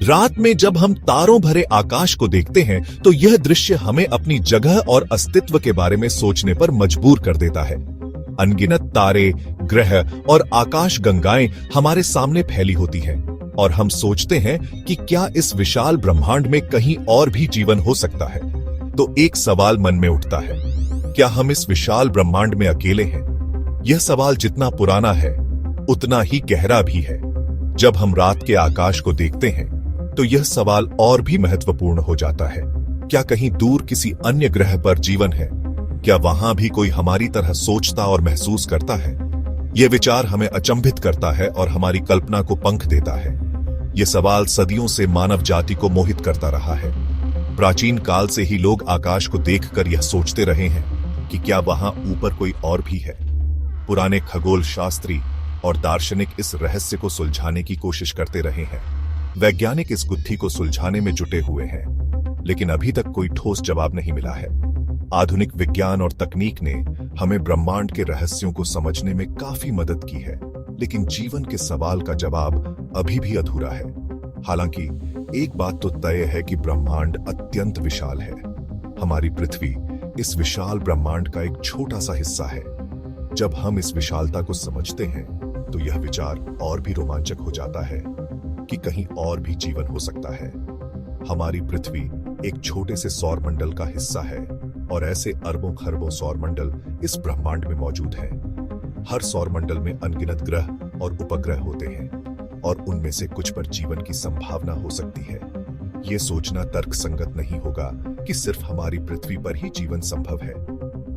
रात में जब हम तारों भरे आकाश को देखते हैं तो यह दृश्य हमें अपनी जगह और अस्तित्व के बारे में सोचने पर मजबूर कर देता है। अनगिनत तारे, ग्रह और आकाश गंगाएं हमारे सामने फैली होती हैं और हम सोचते हैं कि क्या इस विशाल ब्रह्मांड में कहीं और भी जीवन हो सकता है। तो एक सवाल मन में उठता है, क्या हम इस विशाल ब्रह्मांड में अकेले हैं? यह सवाल जितना पुराना है उतना ही गहरा भी है। जब हम रात के आकाश को देखते हैं तो यह सवाल और भी महत्वपूर्ण हो जाता है। क्या कहीं दूर किसी अन्य ग्रह पर जीवन है? क्या वहां भी कोई हमारी तरह सोचता और महसूस करता है? यह विचार हमें अचंभित करता है और हमारी कल्पना को पंख देता है। यह सवाल सदियों से मानव जाति को मोहित करता रहा है। प्राचीन काल से ही लोग आकाश को देखकर यह सोचते रहे हैं कि क्या वहां ऊपर कोई और भी है। पुराने खगोल शास्त्री और दार्शनिक इस रहस्य को सुलझाने की कोशिश करते रहे हैं। वैज्ञानिक इस गुत्थी को सुलझाने में जुटे हुए हैं, लेकिन अभी तक कोई ठोस जवाब नहीं मिला है। आधुनिक विज्ञान और तकनीक ने हमें ब्रह्मांड के रहस्यों को समझने में काफी मदद की है, लेकिन जीवन के सवाल का जवाब अभी भी अधूरा है। हालांकि एक बात तो तय है कि ब्रह्मांड अत्यंत विशाल है। हमारी पृथ्वी इस विशाल ब्रह्मांड का एक छोटा सा हिस्सा है। जब हम इस विशालता को समझते हैं तो यह विचार और भी रोमांचक हो जाता है कि कहीं और भी जीवन हो सकता है। हमारी पृथ्वी एक छोटे से सौर मंडल का हिस्सा है और ऐसे अरबों खरबों सौर मंडल इस ब्रह्मांड में मौजूद हैं। हर सौर मंडल में अनगिनत ग्रह और उपग्रह होते हैं और उनमें से कुछ पर जीवन की संभावना हो सकती है। यह सोचना तर्कसंगत नहीं होगा कि सिर्फ हमारी पृथ्वी पर ही जीवन संभव है।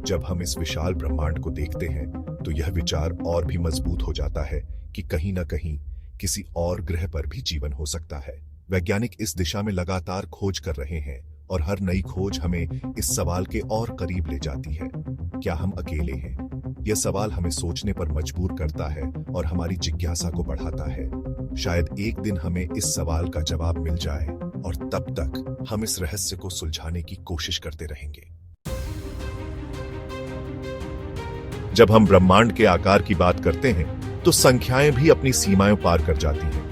जब हम इस विशाल ब्रह्मांड को देखते हैं तो यह विचार और भी मजबूत हो जाता है कि कहीं ना कहीं किसी और ग्रह पर भी जीवन हो सकता है। वैज्ञानिक इस दिशा में लगातार खोज कर रहे हैं और हर नई खोज हमें इस सवाल के और करीब ले जाती है, क्या हम अकेले हैं? यह सवाल हमें सोचने पर मजबूर करता है और हमारी जिज्ञासा को बढ़ाता है। शायद एक दिन हमें इस सवाल का जवाब मिल जाए और तब तक हम इस रहस्य को सुलझाने की कोशिश करते रहेंगे। जब हम ब्रह्मांड के आकार की बात करते हैं तो संख्याएं भी अपनी सीमाएं पार कर जाती हैं।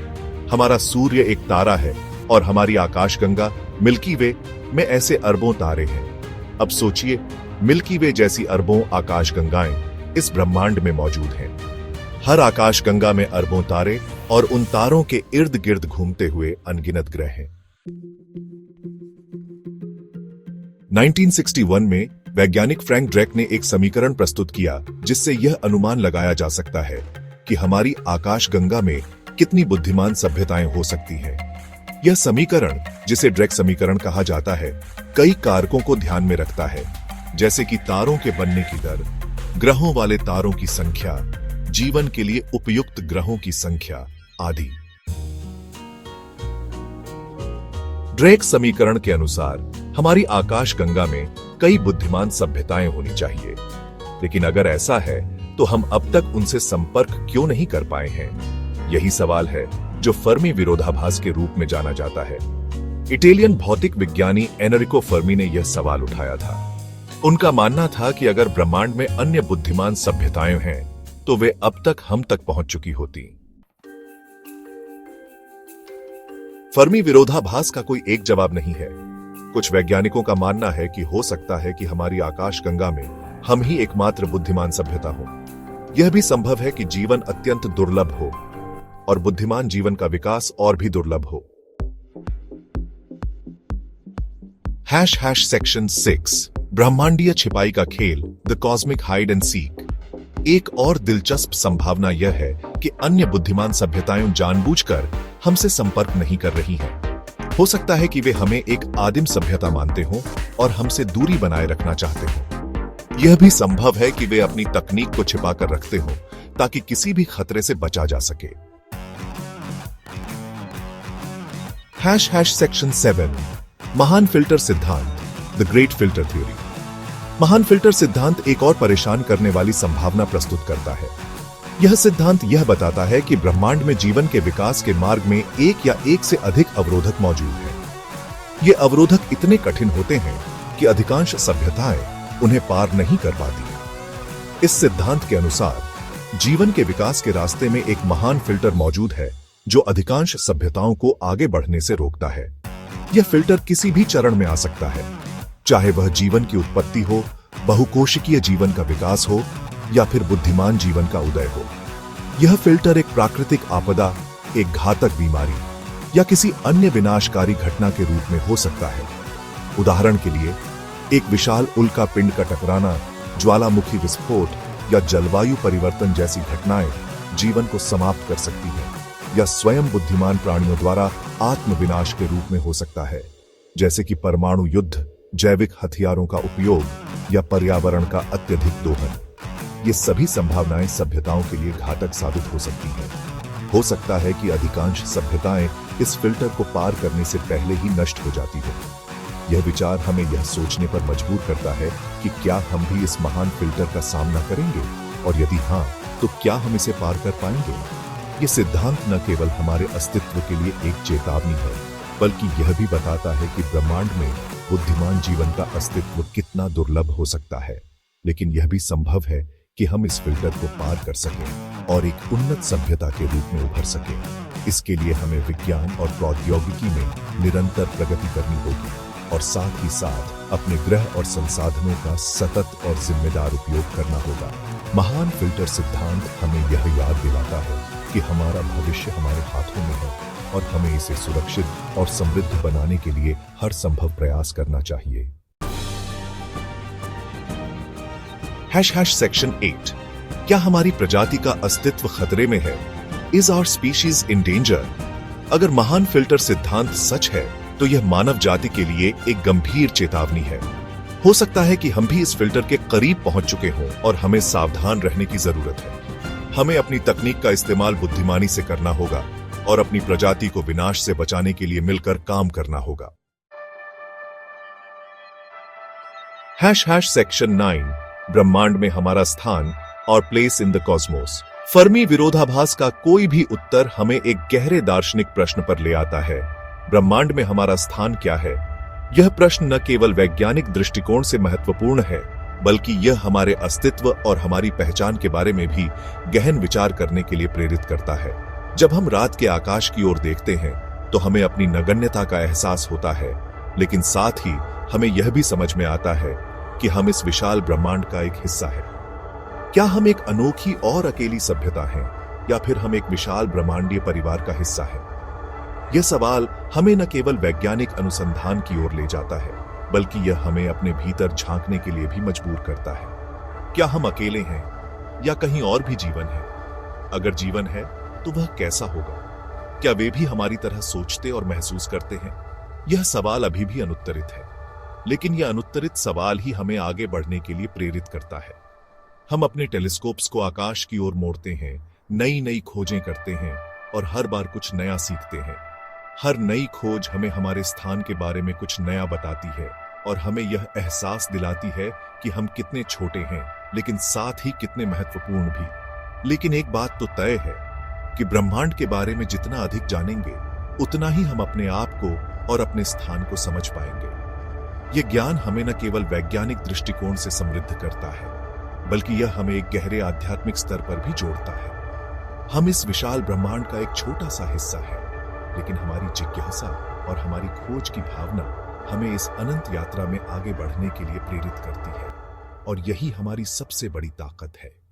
हमारा सूर्य एक तारा है और हमारी आकाशगंगा मिल्की वे में ऐसे अरबों तारे हैं। अब सोचिए, मिल्की वे जैसी अरबों आकाशगंगाएं इस ब्रह्मांड में मौजूद हैं। हर आकाशगंगा में अरबों तारे और उन तारों के इर्द गिर्द घूमते हुए अनगिनत ग्रह हैं। 1961 में वैज्ञानिक फ्रैंक ड्रेक ने एक समीकरण प्रस्तुत किया जिससे यह अनुमान लगाया जा सकता है कि हमारी आकाशगंगा में कितनी बुद्धिमान सभ्यताएं हो सकती हैं। यह समीकरण, जिसे ड्रेक समीकरण कहा जाता है, कई कारकों को ध्यान में रखता है, जैसे कि तारों के बनने की दर, ग्रहों वाले तारों की संख्या, जीवन के लिए उपयुक्त ग्रहों की संख्या आदि। ड्रेक समीकरण के अनुसार हमारी आकाशगंगा में कई बुद्धिमान सभ्यताएं होनी चाहिए, लेकिन अगर ऐसा है तो हम अब तक उनसे संपर्क क्यों नहीं कर पाए हैं? यही सवाल है जो फर्मी विरोधाभास के रूप में जाना जाता है। इटालियन भौतिक विज्ञानी एनरिको फर्मी ने यह सवाल उठाया था। उनका मानना था कि अगर ब्रह्मांड में अन्य बुद्धिमान सभ्यताएं हैं तो वे अब तक हम तक पहुंच चुकी होती। फर्मी विरोधाभास का कोई एक जवाब नहीं है। कुछ वैज्ञानिकों का मानना है कि हो सकता है कि हमारी आकाशगंगा में हम ही एकमात्र बुद्धिमान सभ्यता हो। यह भी संभव है कि जीवन अत्यंत दुर्लभ हो और बुद्धिमान जीवन का विकास और भी दुर्लभ हो। सेक्शन 6 ब्रह्मांडीय छिपाई का खेल, the cosmic hide and seek. एक और दिलचस्प संभावना यह है कि अन्य बुद्धिमान सभ्यताएं जानबूझकर हमसे संपर्क नहीं कर रही हैं। हो सकता है कि वे हमें एक आदिम सभ्यता मानते हों और हमसे दूरी बनाए रखना चाहते हों। यह भी संभव है कि वे अपनी तकनीक को छिपाकर रखते हों ताकि किसी भी खतरे से बचा जा सके। सेक्शन 7 महान फिल्टर सिद्धांत, द ग्रेट फिल्टर थ्योरी। महान फिल्टर सिद्धांत एक और परेशान करने वाली संभावना प्रस्तुत करता है। यह सिद्धांत यह बताता है कि ब्रह्मांड में जीवन के विकास के मार्ग में एक या एक से अधिक अवरोधक मौजूद हैं। ये अवरोधक इतने कठिन होते हैं कि अधिकांश सभ्यताएं उन्हें पार नहीं कर पाती। इस सिद्धांत के अनुसार जीवन के विकास के रास्ते में एक महान फिल्टर मौजूद है जो अधिकांश सभ्यताओं को आगे बढ़ने से रोकता है। यह फिल्टर किसी भी चरण में आ सकता है, चाहे वह जीवन की उत्पत्ति हो, बहुकोशिकीय जीवन का विकास हो या फिर बुद्धिमान जीवन का उदय हो। यह फिल्टर एक प्राकृतिक आपदा, एक घातक बीमारी या किसी अन्य विनाशकारी घटना के रूप में हो सकता है। उदाहरण के लिए, एक विशाल उल्का पिंड का टकराना, ज्वालामुखी विस्फोट या जलवायु परिवर्तन जैसी घटनाएं जीवन को समाप्त कर सकती हैं, या स्वयं बुद्धिमान प्राणियों द्वारा आत्मविनाश के रूप में हो सकता है, जैसे कि परमाणु युद्ध, जैविक हथियारों का उपयोग या पर्यावरण का अत्यधिक दोहन। ये सभी संभावनाएं सभ्यताओं के लिए घातक साबित हो सकती हैं। हो सकता है कि अधिकांश सभ्यताएं इस फिल्टर को पार करने से पहले ही नष्ट हो जाती हो। यह विचार हमें यह सोचने पर मजबूर करता है कि क्या हम भी इस महान फिल्टर का सामना करेंगे, और यदि हाँ, तो क्या हम इसे पार कर पाएंगे। ये सिद्धांत न केवल हमारे अस्तित्व के लिए एक चेतावनी है, बल्कि यह भी बताता है कि ब्रह्मांड में बुद्धिमान जीवन का अस्तित्व कितना दुर्लभ हो सकता है। लेकिन यह भी संभव है कि हम इस फिल्टर को पार कर सकें और एक उन्नत सभ्यता के रूप में उभर सकें। इसके लिए हमें विज्ञान और प्रौद्योगिकी में निरंतर प्रगति करनी होगी और साथ ही साथ अपने ग्रह और संसाधनों का सतत और जिम्मेदार उपयोग करना होगा। महान फिल्टर सिद्धांत हमें यह याद दिलाता है कि हमारा भविष्य हमारे हाथों में है और हमें इसे सुरक्षित और समृद्ध बनाने के लिए हर संभव प्रयास करना चाहिए। सेक्शन 8। क्या हमारी प्रजाति का अस्तित्व खतरे में है? Is our species in danger? अगर महान फिल्टर सिद्धांत सच है, तो यह मानव जाति के लिए एक गंभीर चेतावनी है। हो सकता है कि हम भी इस फिल्टर के करीब पहुंच चुके हों और हमें सावधान रहने की जरूरत है। हमें अपनी तकनीक का इस्तेमाल बुद्धिमानी से करना होगा और अपनी प्रजाति को विनाश से बचाने के लिए मिलकर काम करना होगा। सेक्शन 9। ब्रह्मांड में हमारा स्थान और place in the Cosmos. Fermi विरोधाभास का कोई भी उत्तर हमें एक गहरे दार्शनिक प्रश्न पर ले आता है। ब्रह्मांड में हमारा स्थान क्या है? यह प्रश्न न केवल वैज्ञानिक दृष्टिकोण से महत्वपूर्ण है, बल्कि यह हमारे अस्तित्व और हमारी पहचान के बारे में भी गहन विचार करने के लिए प्रेरित करता है। जब हम रात के आकाश की ओर देखते हैं, तो हमें अपनी नगण्यता का एहसास होता है, लेकिन साथ ही हमें यह भी समझ में आता है कि हम इस विशाल ब्रह्मांड का एक हिस्सा हैं। क्या हम एक अनोखी और अकेली सभ्यता हैं, या फिर हम एक विशाल ब्रह्मांडीय परिवार का हिस्सा हैं? यह सवाल हमें न केवल वैज्ञानिक अनुसंधान की ओर ले जाता है, बल्कि यह हमें अपने भीतर झांकने के लिए भी मजबूर करता है। क्या हम अकेले हैं, या कहीं और भी जीवन है? अगर जीवन है, तो वह कैसा होगा? क्या वे भी हमारी तरह सोचते और महसूस करते हैं? यह सवाल अभी भी अनुत्तरित है, लेकिन यह अनुत्तरित सवाल ही हमें आगे बढ़ने के लिए प्रेरित करता है। हम अपने टेलीस्कोप्स को आकाश की ओर मोड़ते हैं, नई नई खोजें करते हैं और हर बार कुछ नया सीखते हैं। हर नई खोज हमें हमारे स्थान के बारे में कुछ नया बताती है और हमें यह एहसास दिलाती है कि हम कितने छोटे हैं, लेकिन साथ ही कितने महत्वपूर्ण भी। लेकिन एक बात तो तय है कि ब्रह्मांड के बारे में जितना अधिक जानेंगे, उतना ही हम अपने आप को और अपने स्थान को समझ पाएंगे। यह ज्ञान हमें न केवल वैज्ञानिक दृष्टिकोण से समृद्ध करता है, बल्कि यह हमें एक गहरे आध्यात्मिक स्तर पर भी जोड़ता है। हम इस विशाल ब्रह्मांड का एक छोटा सा हिस्सा है, लेकिन हमारी जिज्ञासा और हमारी खोज की भावना हमें इस अनंत यात्रा में आगे बढ़ने के लिए प्रेरित करती है, और यही हमारी सबसे बड़ी ताकत है।